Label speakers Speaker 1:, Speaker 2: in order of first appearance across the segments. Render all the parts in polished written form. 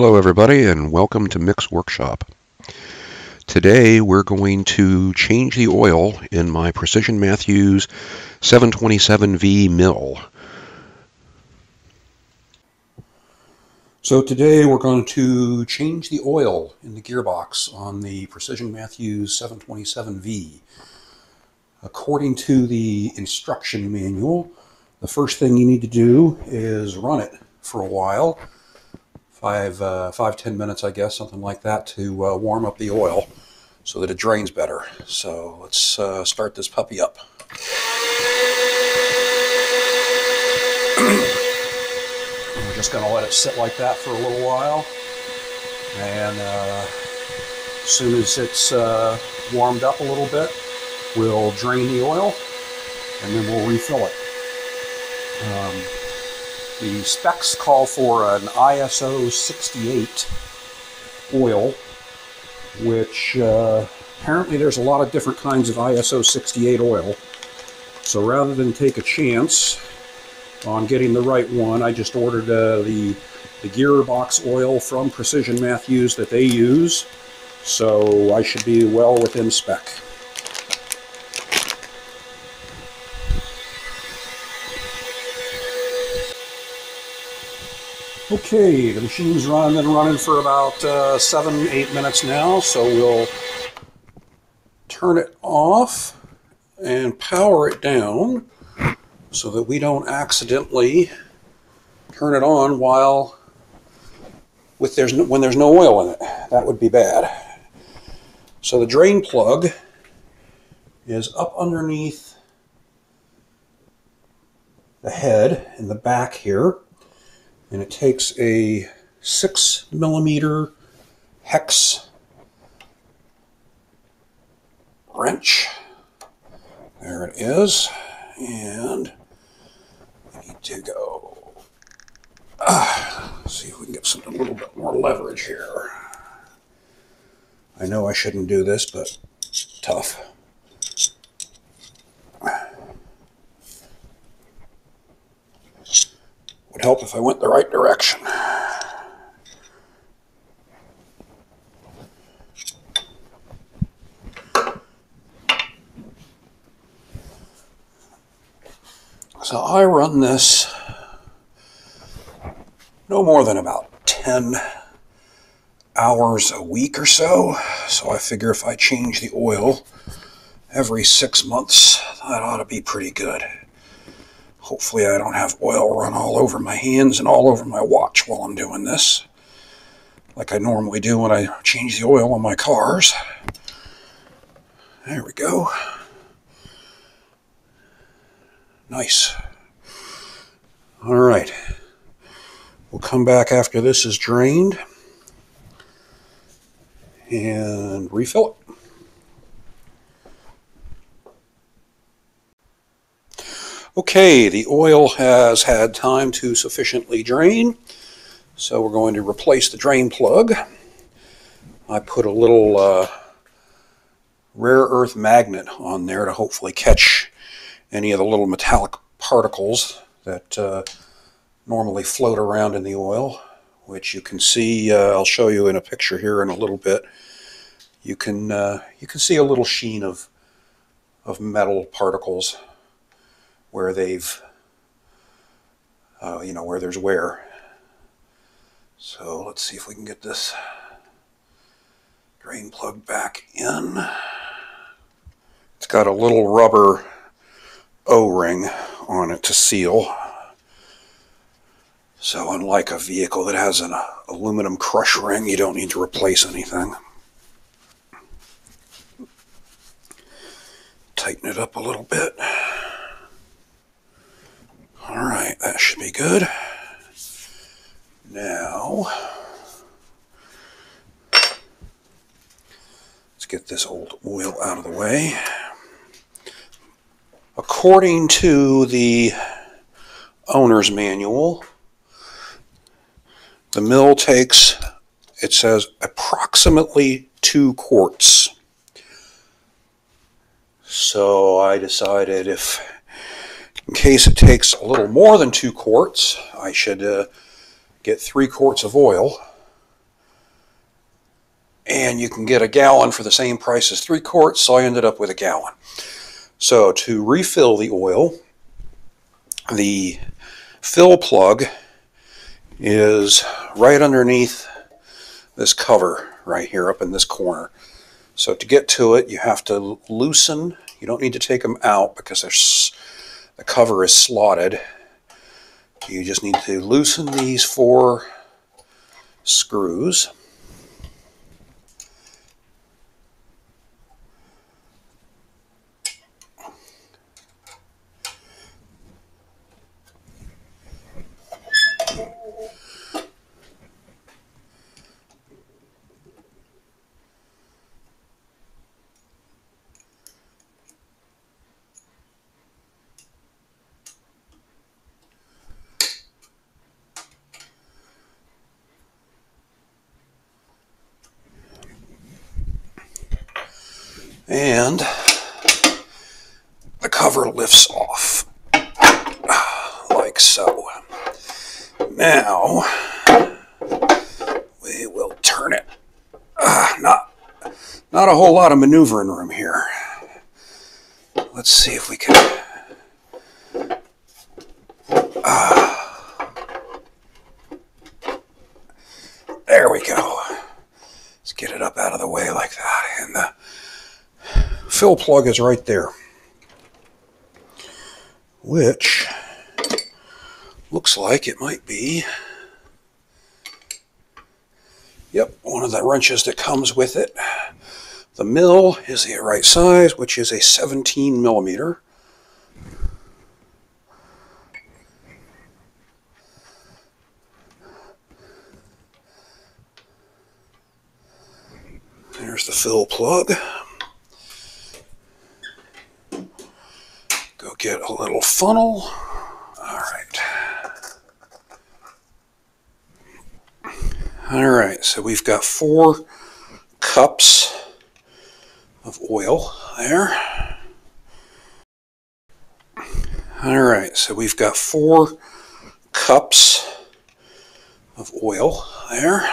Speaker 1: Hello everybody and welcome to Mix Workshop. Today we're going to change the oil in my Precision Matthews 727V mill. So today we're going to change the oil in the gearbox on the Precision Matthews 727V. According to the instruction manual, the first thing you need to do is run it for a while. 5-10 minutes, I guess, something like that, to warm up the oil so that it drains better. So let's start this puppy up. We're just going to let it sit like that for a little while, and as soon as it's warmed up a little bit, we'll drain the oil and then we'll refill it. The specs call for an ISO 68 oil, which apparently there's a lot of different kinds of ISO 68 oil. So rather than take a chance on getting the right one, I just ordered the gearbox oil from Precision Matthews that they use. So I should be well within spec. Okay, the machine's been running for about 7-8 minutes now, so we'll turn it off and power it down so that we don't accidentally turn it on when there's no oil in it. That would be bad. So the drain plug is up underneath the head in the back here. And it takes a 6mm hex wrench. There it is. And we need to go. See if we can get a little bit more leverage here. I know I shouldn't do this, but it's tough. Would help if I went the right direction. So I run this no more than about 10 hours a week or so. So I figure if I change the oil every 6 months, that ought to be pretty good. Hopefully I don't have oil run all over my hands and all over my watch while I'm doing this, like I normally do when I change the oil on my cars. There we go. Nice. All right. We'll come back after this is drained and refill it. Okay, the oil has had time to sufficiently drain, so we're going to replace the drain plug. I put a little rare earth magnet on there to hopefully catch any of the little metallic particles that normally float around in the oil, which you can see. I'll show you in a picture here in a little bit. You can see a little sheen of metal particles where they've, where there's wear. So let's see if we can get this drain plug back in. It's got a little rubber O-ring on it to seal. So unlike a vehicle that has an aluminum crush ring, you don't need to replace anything. Tighten it up a little bit. Alright, that should be good. Now, let's get this old oil out of the way. According to the owner's manual, the mill takes, it says, approximately 2 quarts. So I decided in case it takes a little more than 2 quarts, I should get 3 quarts of oil and you can get a gallon for the same price as 3 quarts, so I ended up with a gallon. So to refill the oil, the fill plug is right underneath this cover right here up in this corner. So to get to it, you have to loosen. You don't need to take them out because the cover is slotted. You just need to loosen these 4 screws. And the cover lifts off, like so. Now, we will turn it. Not a whole lot of maneuvering room here. Let's see if we can... there we go. Let's get it up out of the way like that. And the fill plug is right there, which looks like it might be, yep, one of the wrenches that comes with it. The mill is the right size, which is a 17 millimeter. There's the fill plug. Go get a little funnel. All right, so we've got 4 cups of oil there. All right, so we've got 4 cups of oil there.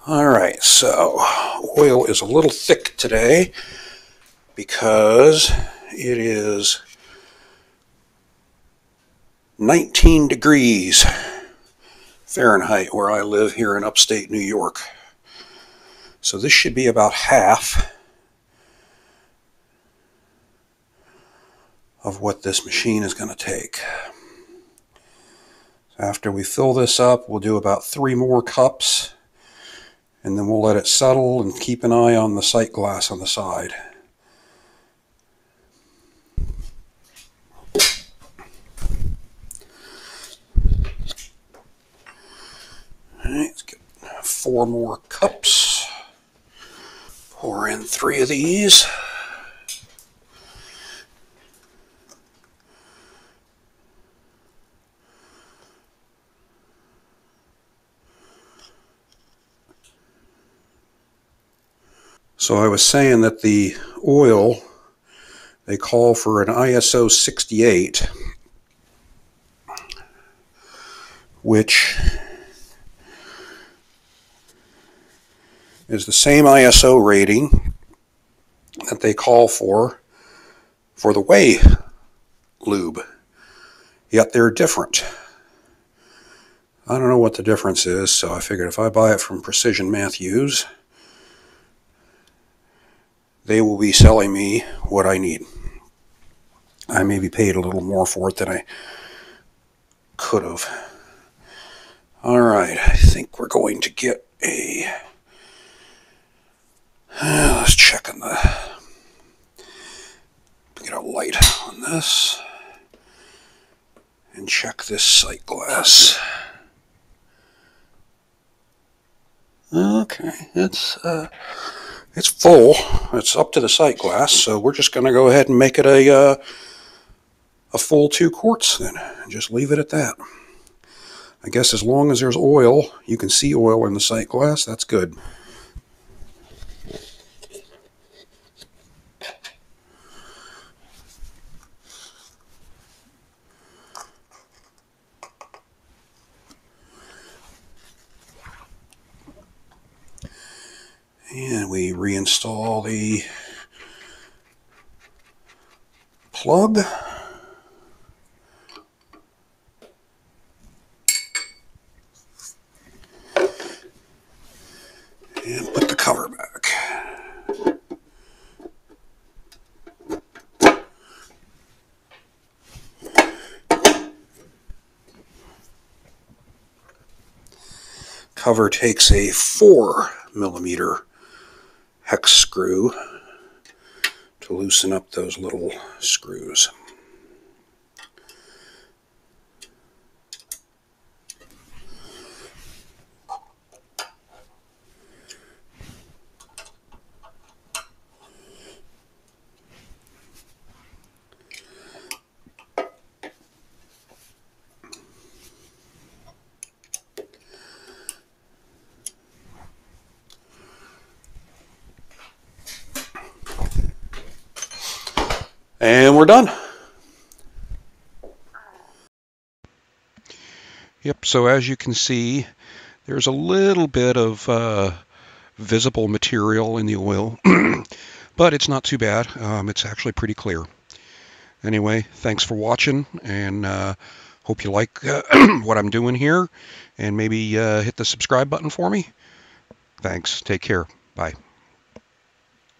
Speaker 1: All right, so oil is a little thick today because it is 19 degrees Fahrenheit where I live here in upstate New York. So this should be about half of what this machine is going to take. After we fill this up, we'll do about 3 more cups, and then we'll let it settle and keep an eye on the sight glass on the side. All right, let's get 4 more cups. Pour in 3 of these. So I was saying that the oil, they call for an ISO 68, which is the same ISO rating that they call for the whey lube, yet they're different. I don't know what the difference is, so I figured if I buy it from Precision Matthews, they will be selling me what I need. I maybe paid a little more for it than I could have. All right, I think we're going to get a... let's check on get a light on this and check this sight glass. Okay, it's full. It's up to the sight glass, so we're just going to go ahead and make it a full 2 quarts then, and just leave it at that. I guess as long as there's oil, you can see oil in the sight glass, that's good. And we reinstall the plug. And put the cover back. Cover takes a 4mm hex screw to loosen up those little screws. And we're done. Yep, so as you can see, there's a little bit of visible material in the oil, but it's not too bad. It's actually pretty clear. Anyway, thanks for watching, and hope you like what I'm doing here, and maybe hit the subscribe button for me. Thanks. Take care. Bye.